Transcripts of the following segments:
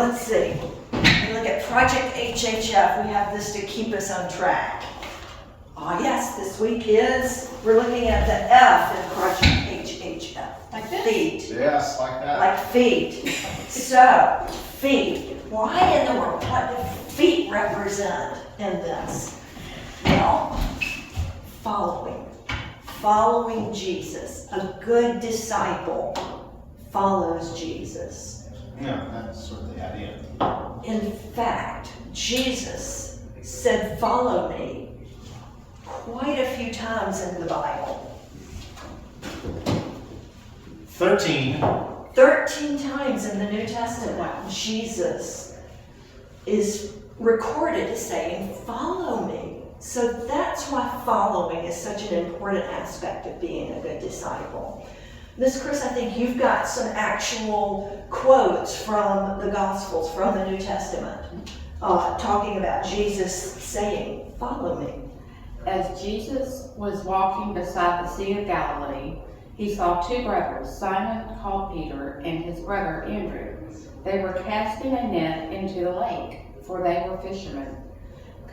let's see. We look at Project HHF. We have this to keep us on track. Yes, this week we're looking at the F in Project HHF. Like this? Feet. Yes, like that. Like feet. So, feet. Why in the world? What do feet represent in this? Well, following Jesus. A good disciple follows Jesus. Yeah, that's sort of the idea. In fact, Jesus said, "Follow me," quite a few times in the Bible. 13. 13 times in the New Testament, Jesus is recorded as saying, "Follow me." So that's why following is such an important aspect of being a good disciple. Miss Kris, I think you've got some actual quotes from the Gospels, from the New Testament, talking about Jesus saying, "Follow me." As Jesus was walking beside the Sea of Galilee, he saw two brothers, Simon called Peter and his brother Andrew. They were casting a net into the lake, for they were fishermen.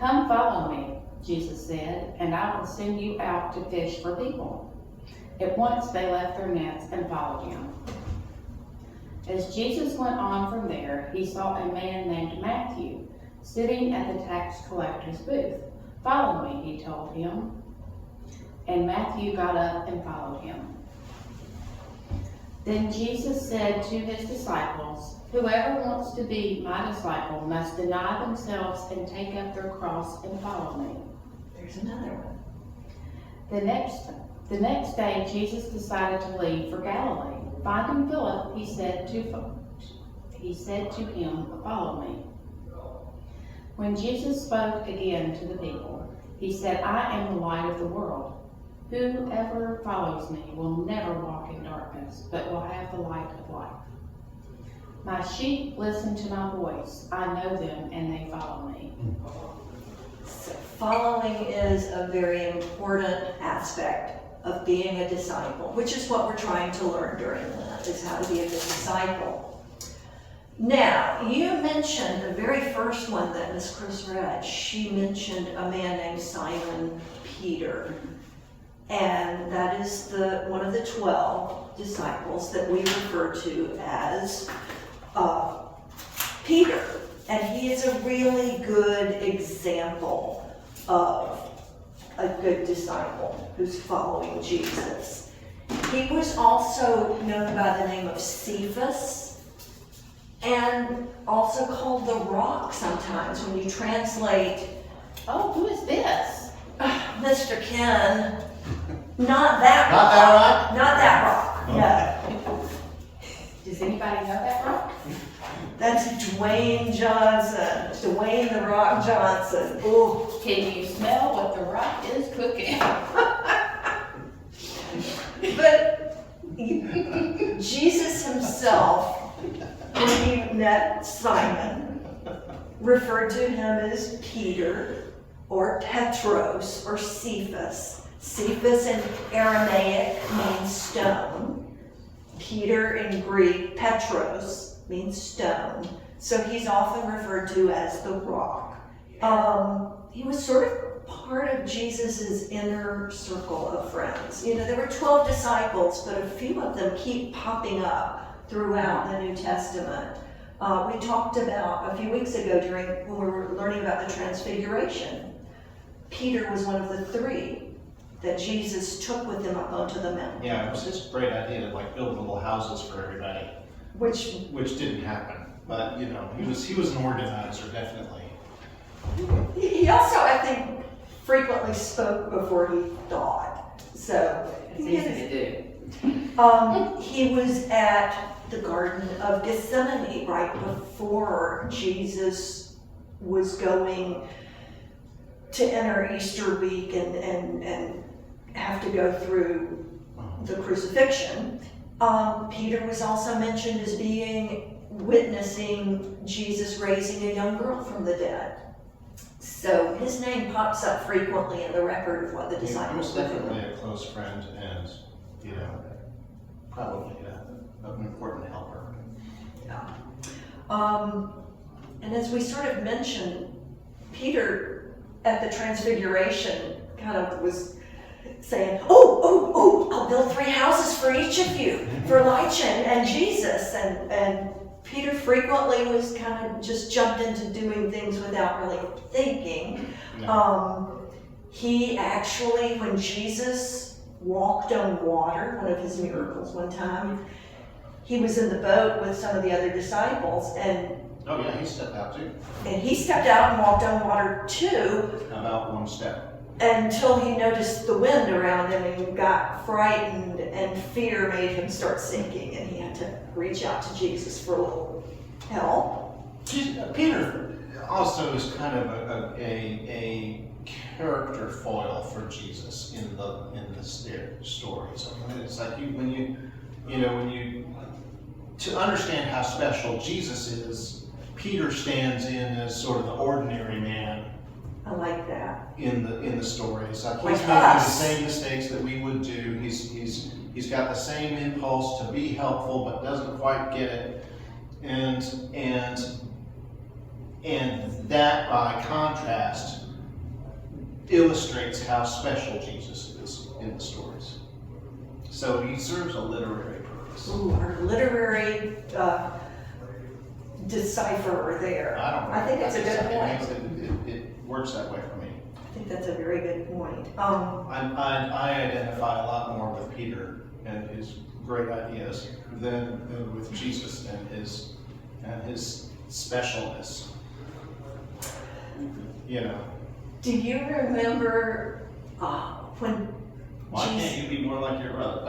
"Come follow me," Jesus said, "and I will send you out to fish for people." At once they left their nets and followed him. As Jesus went on from there, he saw a man named Matthew sitting at the tax collector's booth. "Follow me," he told him. And Matthew got up and followed him. Then Jesus said to his disciples, "Whoever wants to be my disciple must deny themselves and take up their cross and follow me." There's another one. The next day, Jesus decided to leave for Galilee. Finding Philip, he said to him, "Follow me." When Jesus spoke again to the people, he said, "I am the light of the world. Whoever follows me will never walk in darkness, but will have the light of life. My sheep listen to my voice. I know them and they follow me." So following is a very important aspect of being a disciple, which is what we're trying to learn during Lent, is how to be a good disciple. Now, you mentioned the very first one that Miss Kris read. She mentioned a man named Simon Peter. And that is one of the 12 disciples that we refer to as Peter. And he is a really good example of a good disciple who's following Jesus. He was also known by the name of Cephas, and also called the Rock sometimes when you translate. "Oh, who is this?" Mr. Ken, not that Not rock. that rock? Not that rock, Okay. no. Does anybody know that rock? That's Dwayne Johnson, Dwayne the Rock Johnson. Ooh. Can you smell what the rock is cooking? But Jesus himself, when he met Simon, referred to him as Peter, or Petros, or Cephas. Cephas in Aramaic means stone. Peter in Greek, Petros, means stone. So he's often referred to as the Rock. He was sort of part of Jesus's inner circle of friends. You know, there were 12 disciples, but a few of them keep popping up throughout the New Testament. We talked about a few weeks ago when we were learning about the Transfiguration. Peter was one of the 3 that Jesus took with him up onto the mountain. Yeah, it was his great idea to build little houses for everybody, which didn't happen. But he was an organizer, definitely. He also, I think, frequently spoke before he thought. So It's easy to do. he was at the Garden of Gethsemane right before Jesus was going to enter Easter week and have to go through the crucifixion. Peter was also mentioned as witnessing Jesus raising a young girl from the dead. So his name pops up frequently in the record of what the disciples He was did. definitely a close friend and, probably an important helper. Yeah. And as we sort of mentioned, Peter at the Transfiguration kind of was saying, I'll build 3 houses for each of you, for Elijah and Jesus. And Peter frequently was kind of just jumped into doing things without really thinking. He actually, when Jesus walked on water, one of his miracles one time, he was in the boat with some of the other disciples, and Oh yeah, he stepped out too. And he stepped out and walked on water too. About 1 step. Until he noticed the wind around him and got frightened, and fear made him start sinking, and he had to reach out to Jesus for a little help. Peter also is kind of a character foil for Jesus in the stories. I mean, it's like to understand how special Jesus is, Peter stands in as sort of the ordinary man. I like that. In the stories, like he's Like making the us. same mistakes that we would do. He's got the same impulse to be helpful, but doesn't quite get it, and that by contrast illustrates how special Jesus is in the stories. So he serves a literary purpose. Ooh, our literary decipherer there. I think it's a good point. It works that way for me. I think that's a very good point. I identify a lot more with Peter and his great ideas than with Jesus and his specialness. Do you remember when Why can't you be more like your brother?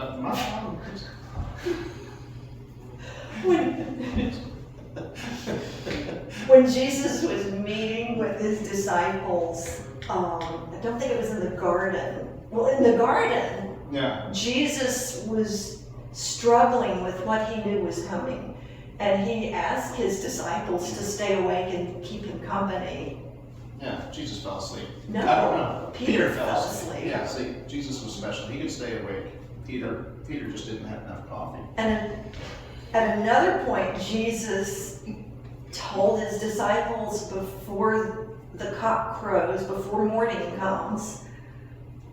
When Jesus was meeting with his disciples, I don't think it was in the garden. Well, in the garden, Yeah. Jesus was struggling with what he knew was coming. And he asked his disciples to stay awake and keep him company. Yeah, Jesus fell asleep. No, I don't know. Peter fell asleep. Yeah, see, Jesus was special. He could stay awake. Peter just didn't have enough coffee. And at another point, Jesus told his disciples before the cock crows, before morning comes,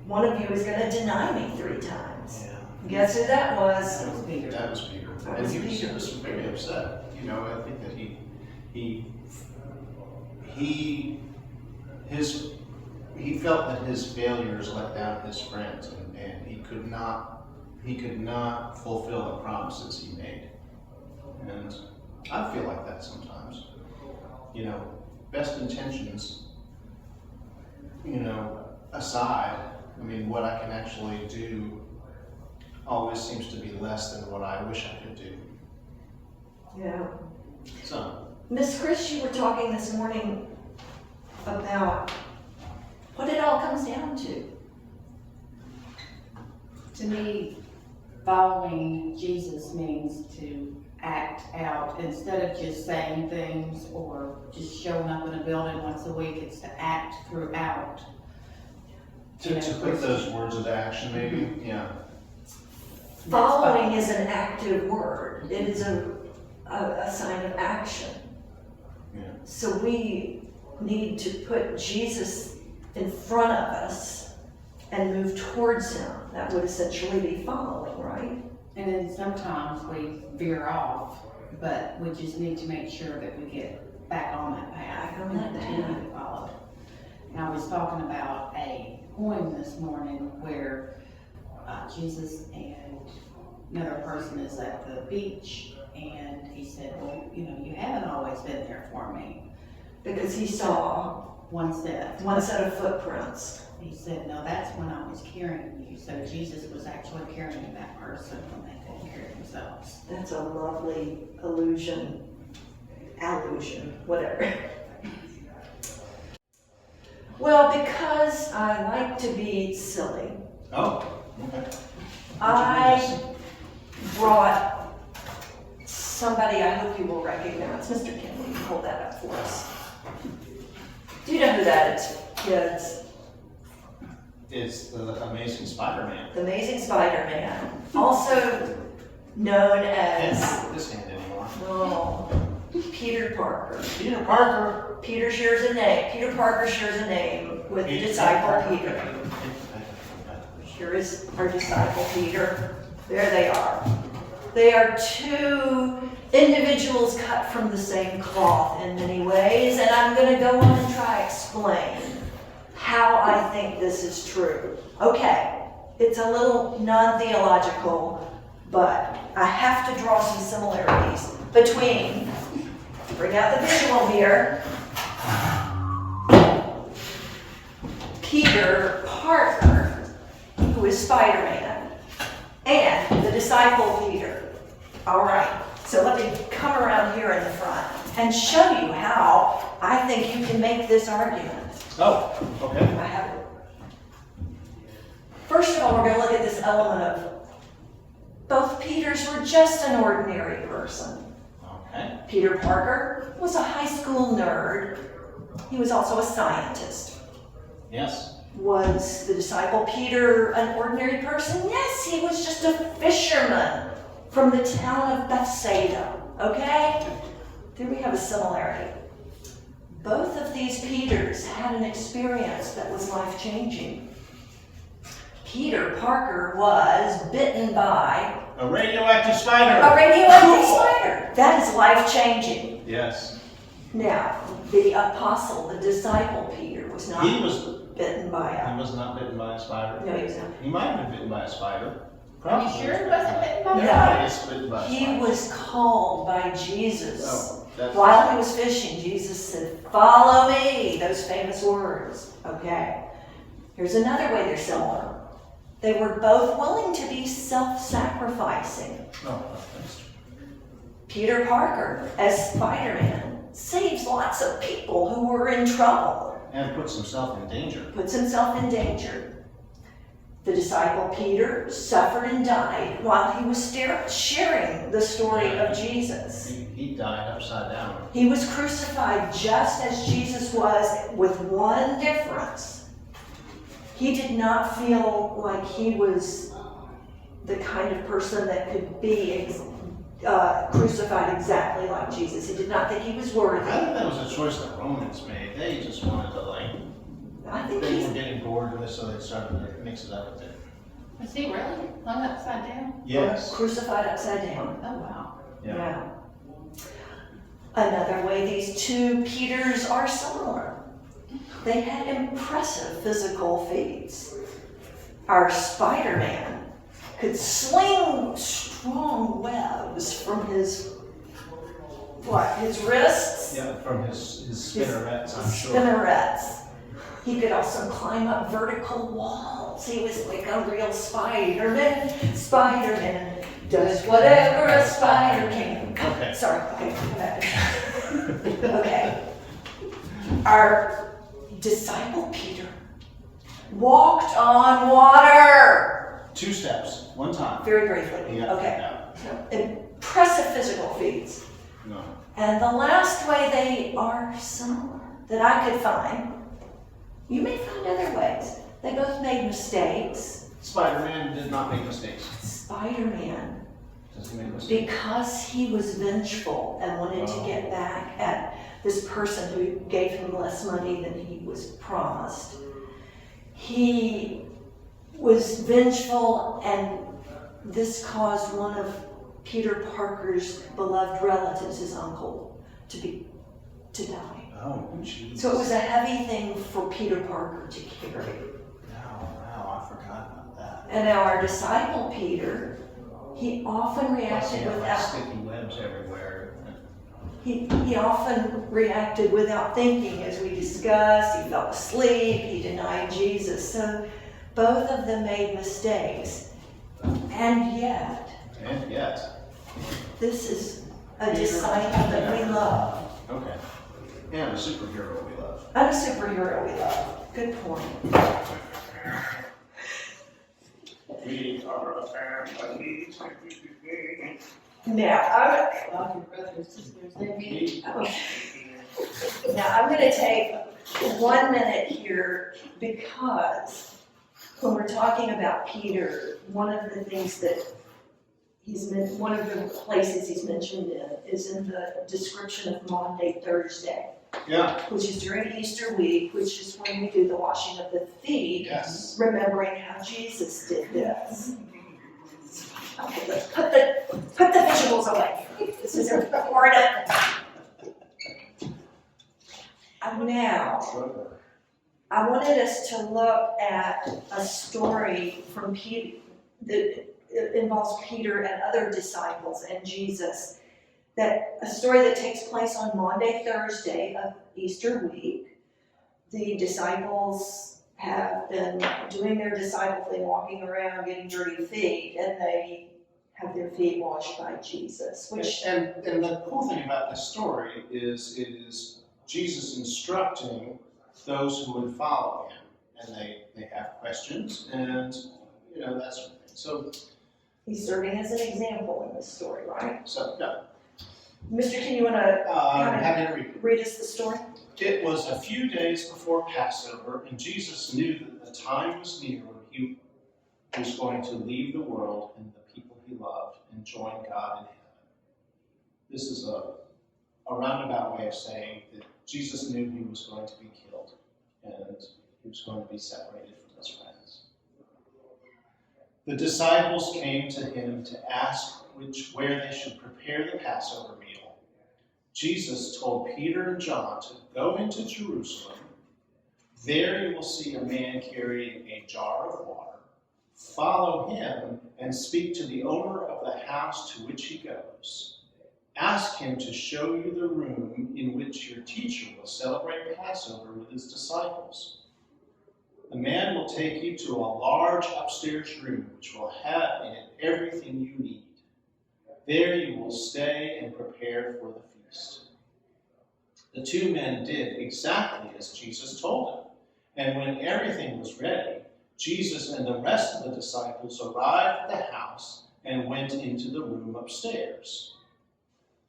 one of you is going to deny me 3 times. Yeah. Guess who that was? That was Peter. That was Peter. That And was he Peter. was very upset. I think that he felt that his failures let down his friends, and he could not fulfill the promises he made. And I feel like that sometimes. Best intentions, aside, what I can actually do always seems to be less than what I wish I could do. Yeah. So, Miss Kris, you were talking this morning about what it all comes down to. To me, following Jesus means to act out instead of just saying things or just showing up in a building once a week. It's to act throughout. to put those words into action, maybe, yeah. Following is an active word. It is a sign of action. Yeah. So we need to put Jesus in front of us and move towards him. That would essentially be following, right? And then sometimes we veer off, but we just need to make sure that we get back on that path Back on that and continue path. to follow. And I was talking about a poem this morning where Jesus and another person is at the beach, and he said, well, you haven't always been there for me. Because he saw One step. one set of footprints. He said, no, that's when I was carrying you. So Jesus was actually carrying that person when they couldn't carry themselves. That's a lovely allusion, whatever. Well, because I like to be silly, Oh, okay. I brought somebody I hope you will recognize. Mr. Kim, will you hold that up for us? Do you know who that is, kids? It's the Amazing Spider-Man. The Amazing Spider-Man, also known Can't as, put this hand anymore. Peter Parker. Peter Parker. Peter shares a name. Peter Parker shares a name with the disciple Peter. Here is our disciple Peter. There they are. They are two individuals cut from the same cloth in many ways, and I'm going to go on and try to explain how I think this is true. Okay, it's a little non-theological, but I have to draw some similarities between, bring out the visual here, Peter Parker, who is Spider-Man, and the disciple Peter. All right, so let me come around here in the front and show you how I think you can make this argument. Oh, okay. I have it. First of all, we're going to look at this element of both Peters were just an ordinary person. Okay. Peter Parker was a high school nerd. He was also a scientist. Yes. Was the disciple Peter an ordinary person? Yes, he was just a fisherman from the town of Bethsaida. Okay? There we have a similarity. Both of these Peters had an experience that was life-changing. Peter Parker was bitten by A radioactive spider. a radioactive spider. That is life-changing. Yes. Now, the apostle, the disciple Peter, was not He was bitten by He a... was not bitten by a spider. No, he was not. He might have been bitten by a spider. Are you sure he wasn't bitten by a No. spider? He was bitten by a He spider. was called by Jesus. Oh, that's While he was fishing, Jesus said, "Follow me," those famous words. Okay. Here's another way they're similar. They were both willing to be self-sacrificing. No, that's Peter Parker, as Spider-Man, saves lots of people who were in trouble, and puts himself in danger. puts himself in danger. The disciple Peter suffered and died while he was sharing the story of Jesus. He died upside down. He was crucified just as Jesus was, with one difference. He did not feel like he was the kind of person that could be crucified exactly like Jesus. He did not think he was worthy. I think that was a choice that Romans made. They just wanted to I think they he's... were getting bored with it, so they started to mix it up with it. Was he really hung upside down? Yes. Crucified upside down. Oh, wow. Yeah. Another way these two Peters are similar. They had impressive physical feats. Our Spider-Man could sling strong webs from his wrists? Yeah, from his spinnerets, I'm sure. Spinnerets. He could also climb up vertical walls. He was like a real Spider-Man. Spider-Man does whatever a spider can. Okay. Sorry, okay, come back. Okay. Our disciple Peter walked on water. 2 steps, 1 time. Very briefly. Yeah. Okay. Yeah. Impressive physical feats. No. And the last way they are similar that I could find, you may find other ways. They both made mistakes. Spider-Man did not make mistakes. Spider-Man, Does he make mistakes? because he was vengeful and wanted to get back at this person who gave him less money than he was promised, he was vengeful, and this caused one of Peter Parker's beloved relatives, his uncle, to die. Oh, jeez. So it was a heavy thing for Peter Parker to carry. Wow, I forgot about that. And now our disciple Peter, he often Plus, he reacted had like without sticky webs everywhere. he often reacted without thinking, as we discussed. He fell asleep, he denied Jesus. So both of them made mistakes. And yet, this is a disciple that we love. Okay. And a superhero we love. And a superhero we love. Good point. We are a family. Now, I'm going to take 1 minute here, because when we're talking about Peter, one of the things that one of the places he's mentioned in is in the description of Maundy Thursday, Yeah, which is during Easter week, which is when we do the washing of the feet, yes. remembering how Jesus did this. Okay, let's put the visuals away. This is important. Now, I wanted us to look at a story from Peter that involves Peter and other disciples and Jesus. A story that takes place on Maundy Thursday of Easter week. The disciples have been doing their disciple thing, walking around, getting dirty feet, and they have their feet washed by Jesus. And the cool thing about this story is it is Jesus instructing those who would follow him, and they have questions, and that sort of thing. So he's serving as an example in this story, right? So yeah. Mr. King, you want to I'm happy to read us the story? It was a few days before Passover, and Jesus knew that the time was near when he was going to leave the world and the people he loved and join God in heaven. This is a roundabout way of saying that Jesus knew he was going to be killed and he was going to be separated from his friends. The disciples came to him to ask where they should prepare the Passover meal. Jesus told Peter and John to go into Jerusalem. There you will see a man carrying a jar of water. Follow him and speak to the owner of the house to which he goes. Ask him to show you the room in which your teacher will celebrate Passover with his disciples. The man will take you to a large upstairs room which will have in it everything you need. There you will stay and prepare for the feast. The two men did exactly as Jesus told them. And when everything was ready, Jesus and the rest of the disciples arrived at the house and went into the room upstairs.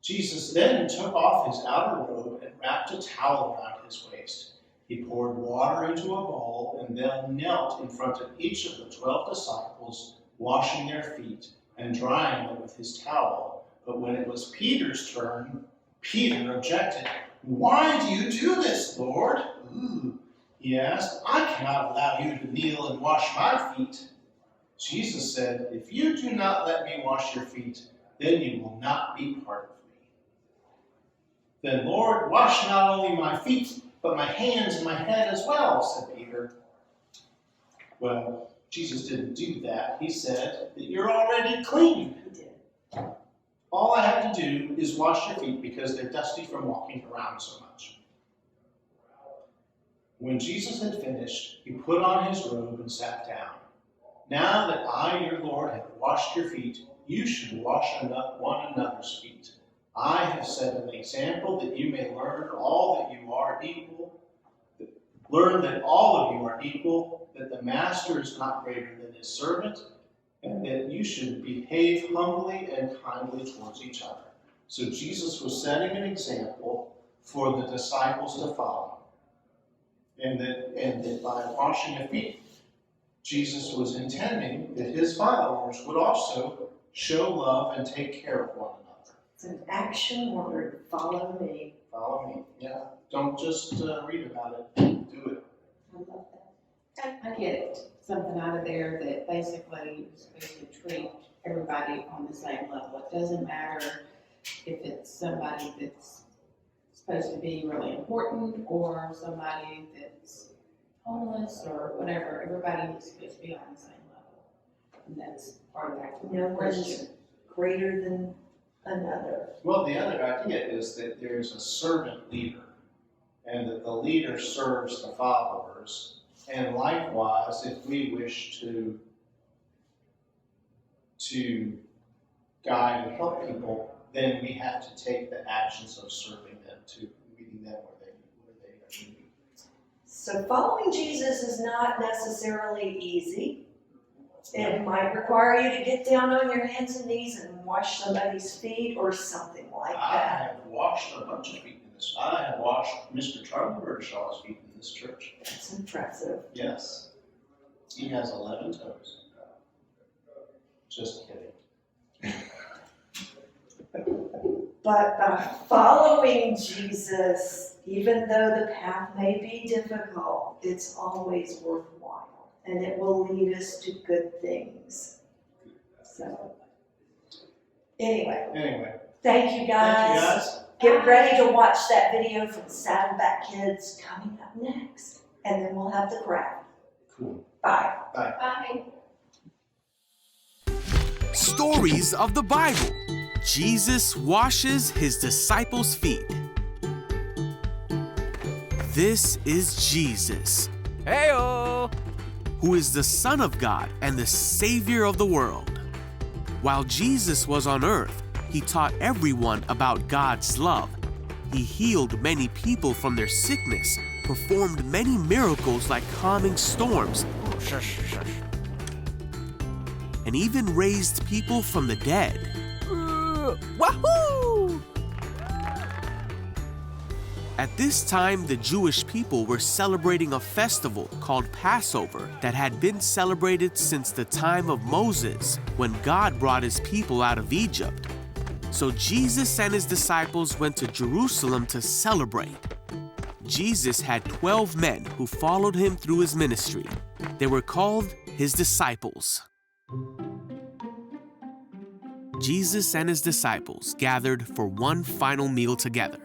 Jesus then took off his outer robe and wrapped a towel around his waist. He poured water into a bowl and then knelt in front of each of the 12 disciples, washing their feet and drying them with his towel. But when it was Peter's turn, Peter objected. "Why do you do this, Lord?" He asked. "I cannot allow you to kneel and wash my feet." Jesus said, "If you do not let me wash your feet, then you will not be part of me." "Then, Lord, wash not only my feet, but my hands and my head as well," said Peter. Well, Jesus didn't do that. He said that you're already clean. He did. All I have to do is wash your feet because they're dusty from walking around so much. When Jesus had finished, he put on his robe and sat down. "Now that I, your Lord, have washed your feet, you should wash one another's feet. I have set an example that you may learn all that you are equal. Learn that all of you are equal, that the master is not greater than his servant, and that you should behave humbly and kindly towards each other." So Jesus was setting an example for the disciples to follow. And that by washing their feet, Jesus was intending that his followers would also show love and take care of one another. It's an action word. Follow me. Follow me. Yeah. Don't just read about it. Do it. I love that. I get something out of there that basically is supposed to treat everybody on the same level. It doesn't matter if it's somebody that's supposed to be really important or somebody that's homeless or whatever. Everybody is supposed to be on the same level. And that's part of that. No one's greater than another. Well, the other idea is that there's a servant leader, and that the leader serves the followers. And likewise, if we wish to guide and help people, then we have to take the actions of serving them, to meeting them where they are needed. So following Jesus is not necessarily easy. It might require you to get down on your hands and knees and wash somebody's feet or something like I that. have washed a bunch of feet in this. I have washed Mr. Charlie Birchall's feet in this church. That's impressive. Yes. He has 11 toes. Just kidding. But by following Jesus, even though the path may be difficult, it's always worthwhile. And it will lead us to good things. So, anyway, thank you guys. Get ready to watch that video from Saddleback Kids coming up next. And then we'll have the craft. Cool. Bye. Bye. Stories of the Bible. Jesus washes his disciples' feet. This is Jesus, Heyo! who is the Son of God and the Savior of the world. While Jesus was on earth, he taught everyone about God's love. He healed many people from their sickness, performed many miracles like calming storms, and even raised people from the dead. Wahoo! At this time, the Jewish people were celebrating a festival called Passover that had been celebrated since the time of Moses, when God brought his people out of Egypt. So Jesus and his disciples went to Jerusalem to celebrate. Jesus had 12 men who followed him through his ministry. They were called his disciples. Jesus and his disciples gathered for one final meal together.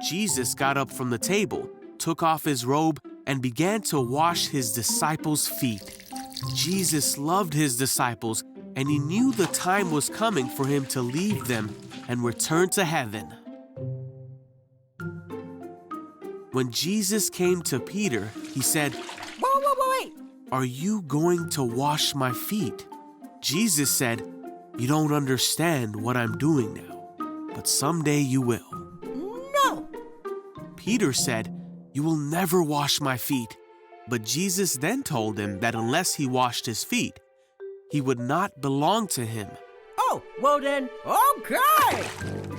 Jesus got up from the table, took off his robe, and began to wash his disciples' feet. Jesus loved his disciples, and he knew the time was coming for him to leave them and return to heaven. When Jesus came to Peter, he said, Wait! "Are you going to wash my feet?" Jesus said, "You don't understand what I'm doing now, but someday you will." No! Peter said, "You will never wash my feet." But Jesus then told him that unless he washed his feet, he would not belong to him. Oh, well then, okay!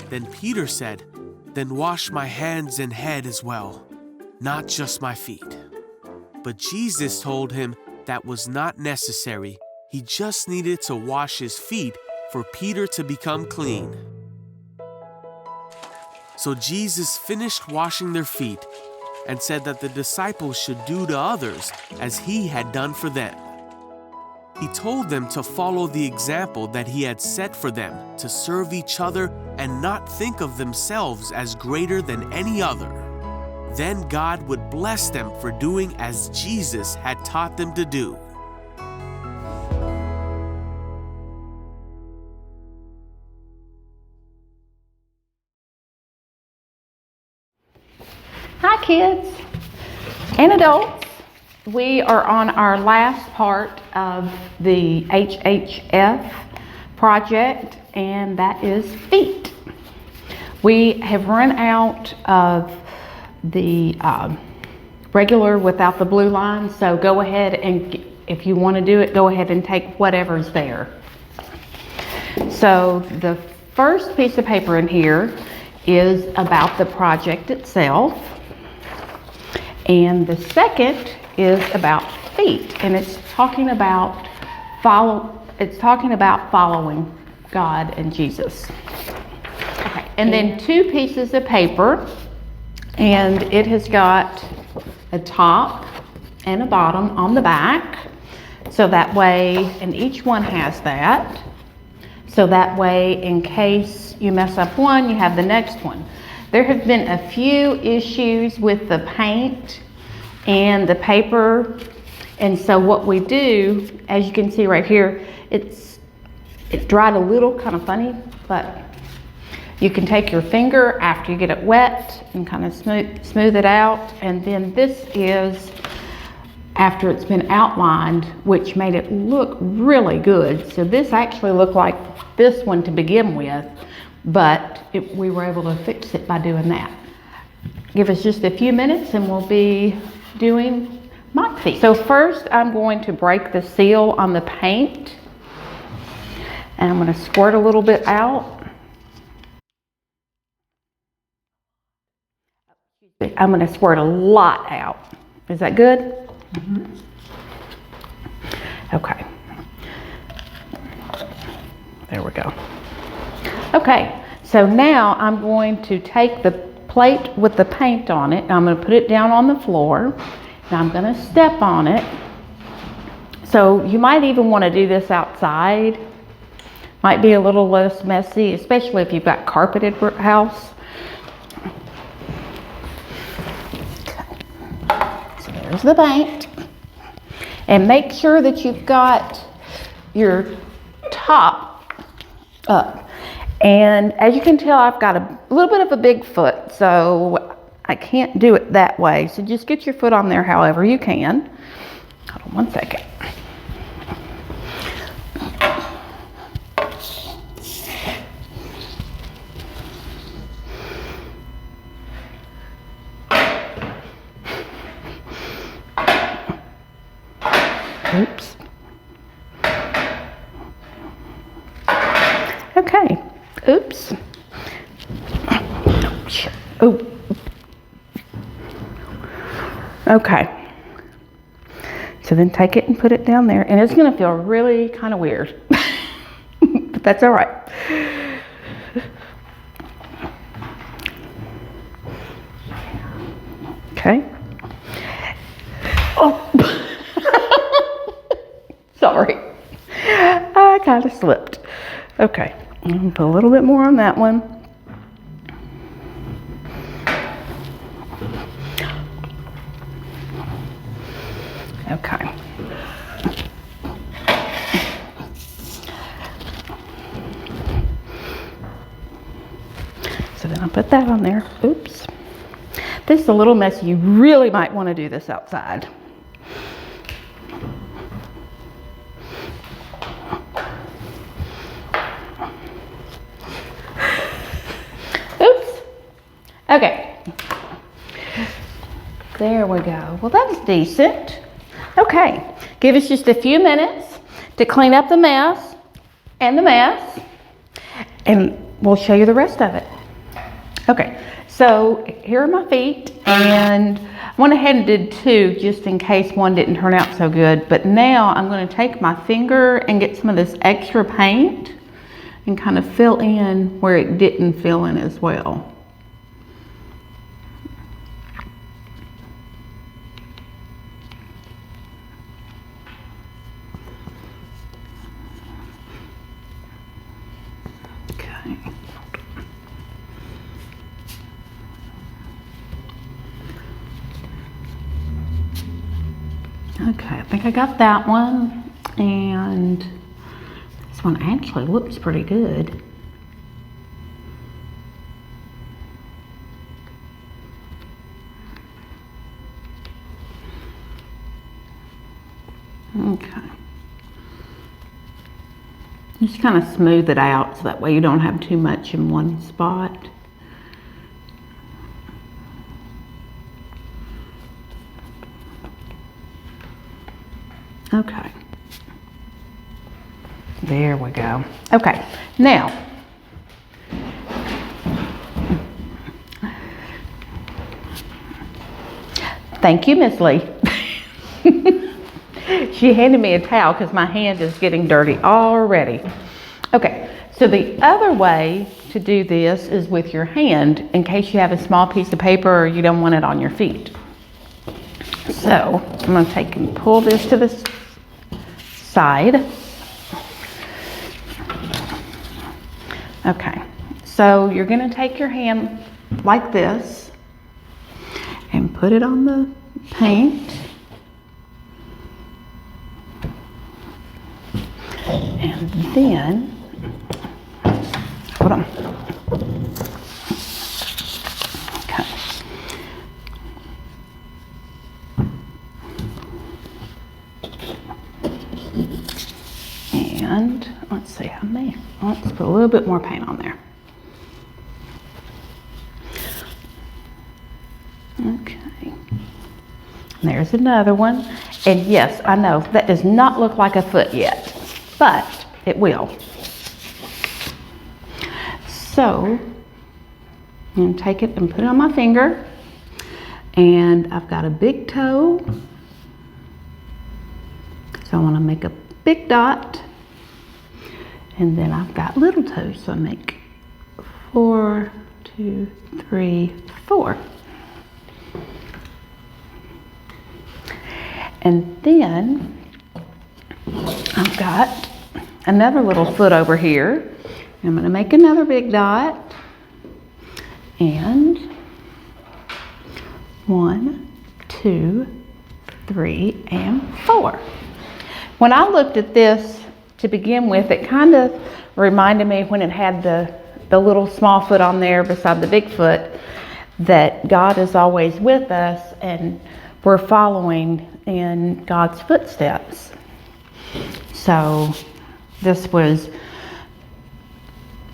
Then Peter said, "Then wash my hands and head as well, not just my feet." But Jesus told him that was not necessary. He just needed to wash his feet for Peter to become clean. So Jesus finished washing their feet and said that the disciples should do to others as he had done for them. He told them to follow the example that he had set for them, to serve each other and not think of themselves as greater than any other. Then God would bless them for doing as Jesus had taught them to do. Hi kids and adults. We are on our last part of the HHF project, and that is feet. We have run out of the regular without the blue line, so go ahead and, if you want to do it, go ahead and take whatever's there. So the first piece of paper in here is about the project itself. And the second is about feet, and it's talking about following God and Jesus. Okay, and then two pieces of paper, and it has got a top and a bottom on the back, so that way, and each one has that, so that way in case you mess up one, you have the next one. There have been a few issues with the paint and the paper, and so what we do, as you can see right here, it dried a little kind of funny, but you can take your finger after you get it wet and kind of smooth it out, and then this is after it's been outlined, which made it look really good. So this actually looked like this one to begin with, but we were able to fix it by doing that. Give us just a few minutes and we'll be doing my feet. So first I'm going to break the seal on the paint, and I'm going to squirt a little bit out. I'm going to squirt a lot out. Is that good? Mm-hmm. Okay. There we go. Okay, so now I'm going to take the plate with the paint on it, and I'm going to put it down on the floor, and I'm going to step on it. So you might even want to do this outside. Might be a little less messy, especially if you've got carpeted house. So there's the paint. And make sure that you've got your top up. And as you can tell, I've got a little bit of a big foot, so I can't do it that way. So just get your foot on there however you can. Hold on one second. Oops. Okay. Oops. Oh. Okay. So then take it and put it down there, and it's going to feel really kind of weird, but that's all right. Okay. Oh. Sorry, I kind of slipped. Okay, I'm gonna put a little bit more on that one. Okay. So then I put that on there. Oops. This is a little messy. You really might want to do this outside. Okay, there we go. Well, that's decent. Okay, give us just a few minutes to clean up the mess, and we'll show you the rest of it. Okay, so here are my feet, and I went ahead and did two just in case one didn't turn out so good, but now I'm going to take my finger and get some of this extra paint and kind of fill in where it didn't fill in as well. Okay, I think I got that one, and this one actually looks pretty good. Okay. Just kind of smooth it out so that way you don't have too much in one spot. Okay, there we go. Okay, now, thank you, Miss Lee. She handed me a towel because my hand is getting dirty already. Okay, so the other way to do this is with your hand in case you have a small piece of paper or you don't want it on your feet. So I'm going to take and pull this to the side. Okay, so you're going to take your hand like this and put it on the paint. And then, hold on. Okay. And let's see how many. Let's put a little bit more paint on there. Okay. There's another one. And yes, I know that does not look like a foot yet, but it will. So I'm going to take it and put it on my finger. And I've got a big toe. So I want to make a big dot. And then I've got little toes, so I make 4, 2, 3, 4. And then I've got another little foot over here. I'm going to make another big dot. And 1, 2, 3, and 4. When I looked at this to begin with, it kind of reminded me when it had the little small foot on there beside the big foot, that God is always with us and we're following in God's footsteps. So this was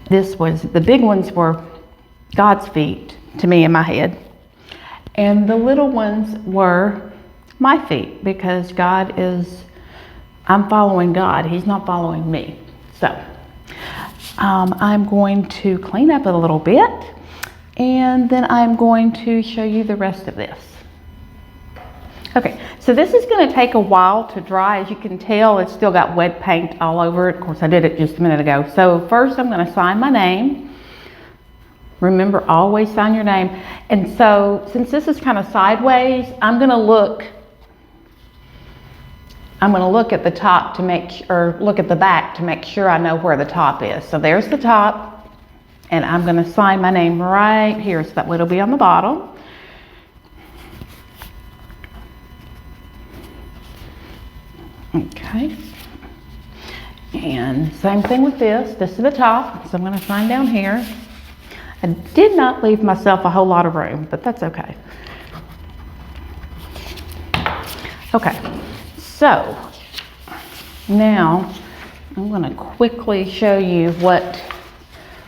the big ones were God's feet to me in my head, and the little ones were my feet, because I'm following God. He's not following me. So I'm going to clean up a little bit, and then I'm going to show you the rest of this. Okay, so this is going to take a while to dry. As you can tell, it's still got wet paint all over it. Of course, I did it just a minute ago. So first I'm going to sign my name. Remember, always sign your name. And so since this is kind of sideways, I'm going to look at the top to look at the back to make sure I know where the top is. So there's the top, and I'm going to sign my name right here, so that way it'll be on the bottom. Okay, and same thing with this. This is the top, so I'm going to sign down here. I did not leave myself a whole lot of room, but that's okay. Okay, so now I'm going to quickly show you what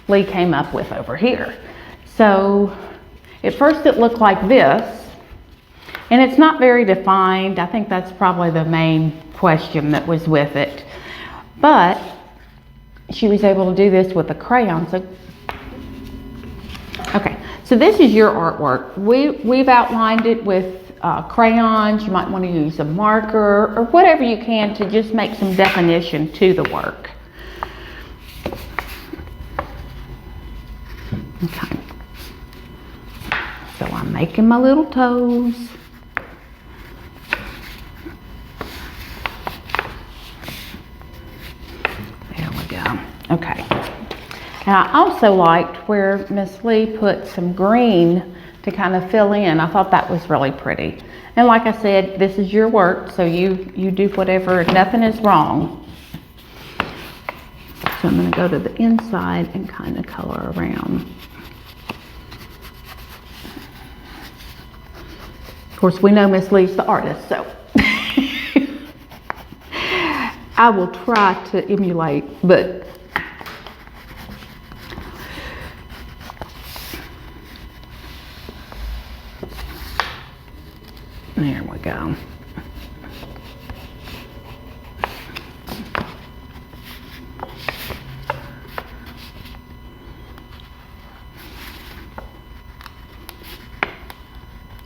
Lee came up with over here. So at first it looked like this, and it's not very defined. I think that's probably the main question that was with it. But she was able to do this with a crayon. So, okay, so this is your artwork. We've outlined it with crayons. You might want to use a marker or whatever you can to just make some definition to the work. Okay, so I'm making my little toes. There we go. Okay. And I also liked where Miss Lee put some green to kind of fill in. I thought that was really pretty. And like I said, this is your work, so you do whatever, nothing is wrong. So I'm going to go to the inside and kind of color around. Of course, we know Miss Lee's the artist, so I will try to emulate, but there we go.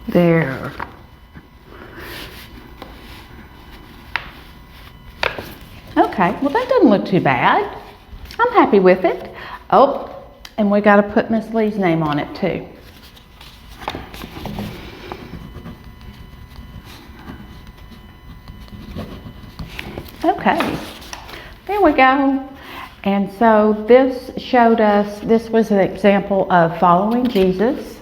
There. Okay, well that doesn't look too bad. I'm happy with it. Oh, and we got to put Miss Lee's name on it too. Okay, there we go. And so this showed us, this was an example of following Jesus.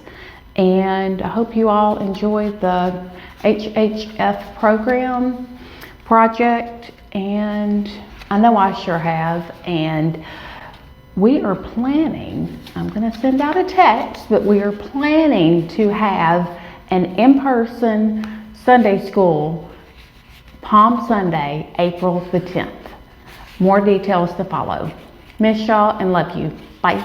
And I hope you all enjoyed the HHF program project, and I know I sure have. And we are planning, I'm going to send out a text, but we are planning to have an in-person Sunday school Palm Sunday, April the 10th. More details to follow. Miss y'all and love you. Bye.